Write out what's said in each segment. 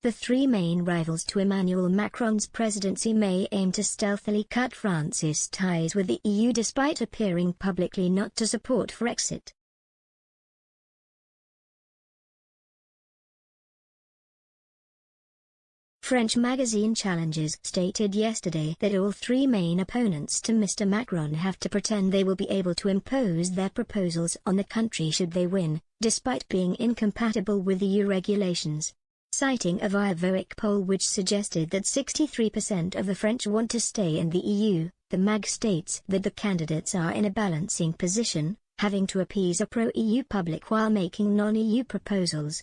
The three main rivals to Emmanuel Macron's presidency may aim to stealthily cut France's ties with the EU despite appearing publicly not to support Frexit. French magazine Challenges stated yesterday that all three main opponents to Mr. Macron have to pretend they will be able to impose their proposals on the country should they win, despite being incompatible with EU regulations. Citing a Vivoic poll which suggested that 63% of the French want to stay in the EU, the mag states that the candidates are in a balancing position, having to appease a pro-EU public while making non-EU proposals.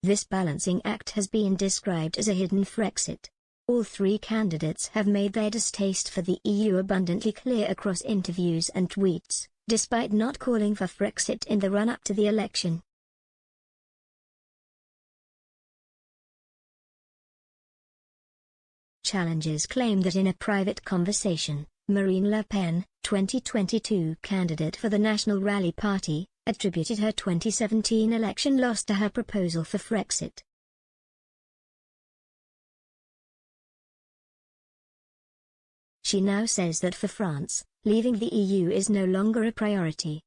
This balancing act has been described as a hidden Frexit. All three candidates have made their distaste for the EU abundantly clear across interviews and tweets, despite not calling for Frexit in the run-up to the election. Challenges claim that in a private conversation, Marine Le Pen, 2022 candidate for the National Rally Party, attributed her 2017 election loss to her proposal for Frexit. She now says that for France, leaving the EU is no longer a priority.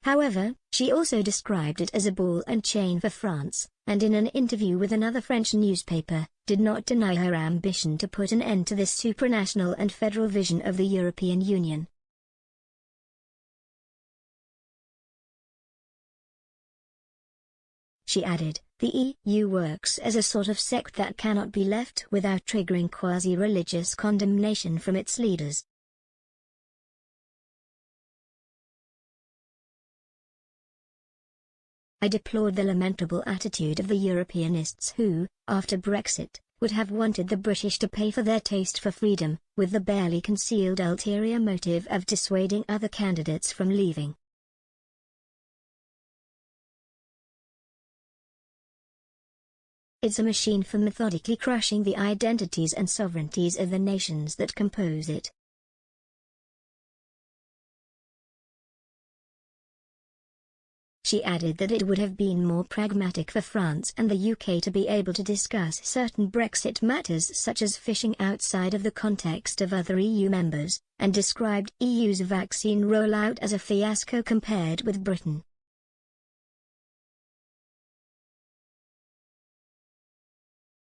However, she also described it as a ball and chain for France, and in an interview with another French newspaper, did not deny her ambition to put an end to this supranational and federal vision of the European Union. She added, "The EU works as a sort of sect that cannot be left without triggering quasi-religious condemnation from its leaders." I deplored the lamentable attitude of the Europeanists who, after Brexit, would have wanted the British to pay for their taste for freedom, with the barely concealed ulterior motive of dissuading other candidates from leaving. It's a machine for methodically crushing the identities and sovereignties of the nations that compose it. She added that it would have been more pragmatic for France and the UK to be able to discuss certain Brexit matters such as fishing outside of the context of other EU members, and described EU's vaccine rollout as a fiasco compared with Britain.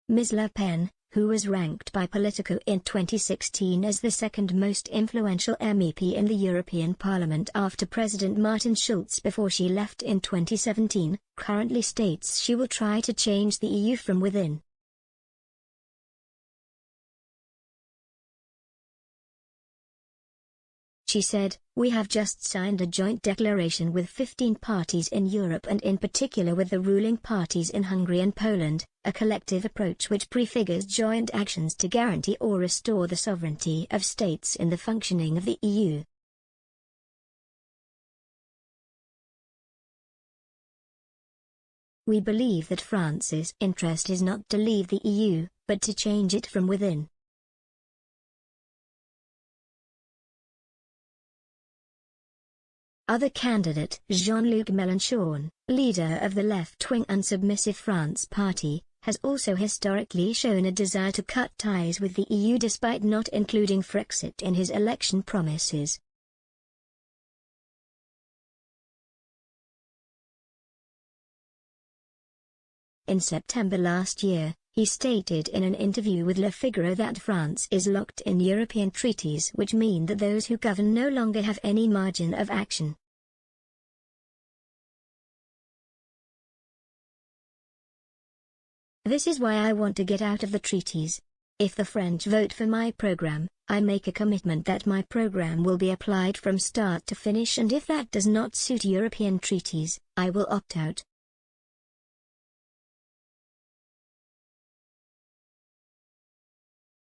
Ms. Le Pen, who was ranked by Politico in 2016 as the second most influential MEP in the European Parliament after President Martin Schulz before she left in 2017, currently states she will try to change the EU from within. She said, "We have just signed a joint declaration with 15 parties in Europe and in particular with the ruling parties in Hungary and Poland, a collective approach which prefigures joint actions to guarantee or restore the sovereignty of states in the functioning of the EU." "We believe that France's interest is not to leave the EU, but to change it from within." Other candidate Jean-Luc Mélenchon, leader of the left-wing Unsubmissive France Party, has also historically shown a desire to cut ties with the EU despite not including Frexit in his election promises. In September last year, he stated in an interview with Le Figaro that France is locked in European treaties which mean that those who govern no longer have any margin of action. "This is why I want to get out of the treaties. If the French vote for my program, I make a commitment that my program will be applied from start to finish, and if that does not suit European treaties, I will opt out."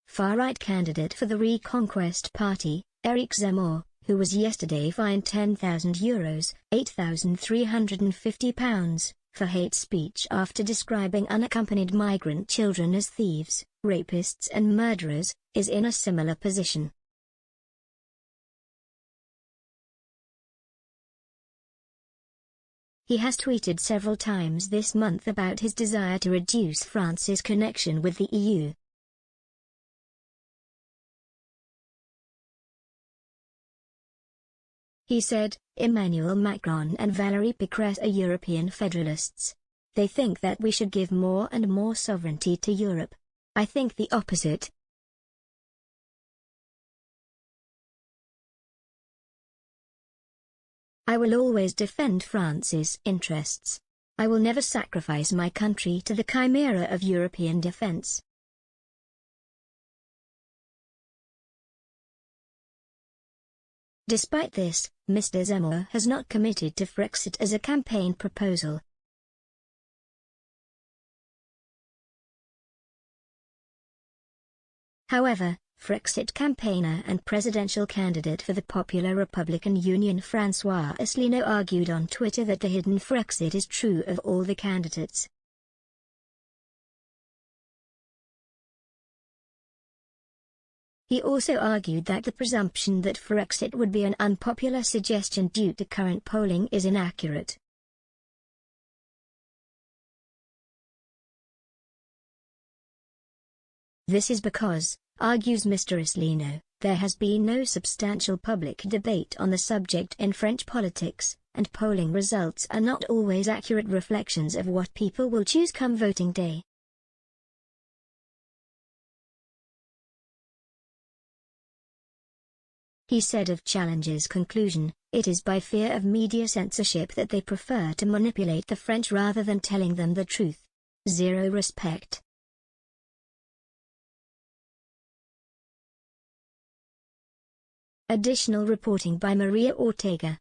Far-right candidate for the Reconquest Party, Éric Zemmour, who was yesterday fined €10,000 (£8,350) for hate speech after describing unaccompanied migrant children as thieves, rapists and murderers, is in a similar position. He has tweeted several times this month about his desire to reduce France's connection with the EU. He said, "Emmanuel Macron and Valérie Pécresse are European federalists. They think that we should give more and more sovereignty to Europe. I think the opposite." "I will always defend France's interests. I will never sacrifice my country to the chimera of European defense." Despite this, Mr. Zemmour has not committed to Frexit as a campaign proposal. However, Frexit campaigner and presidential candidate for the popular Republican Union François Asselineau argued on Twitter that the hidden Frexit is true of all the candidates. He also argued that the presumption that Frexit would be an unpopular suggestion due to current polling is inaccurate. This is because, argues Mr. Asselineau, there has been no substantial public debate on the subject in French politics, and polling results are not always accurate reflections of what people will choose come voting day. He said of Challenge's conclusion, "It is by fear of media censorship that they prefer to manipulate the French rather than telling them the truth. Zero respect." Additional reporting by Maria Ortega.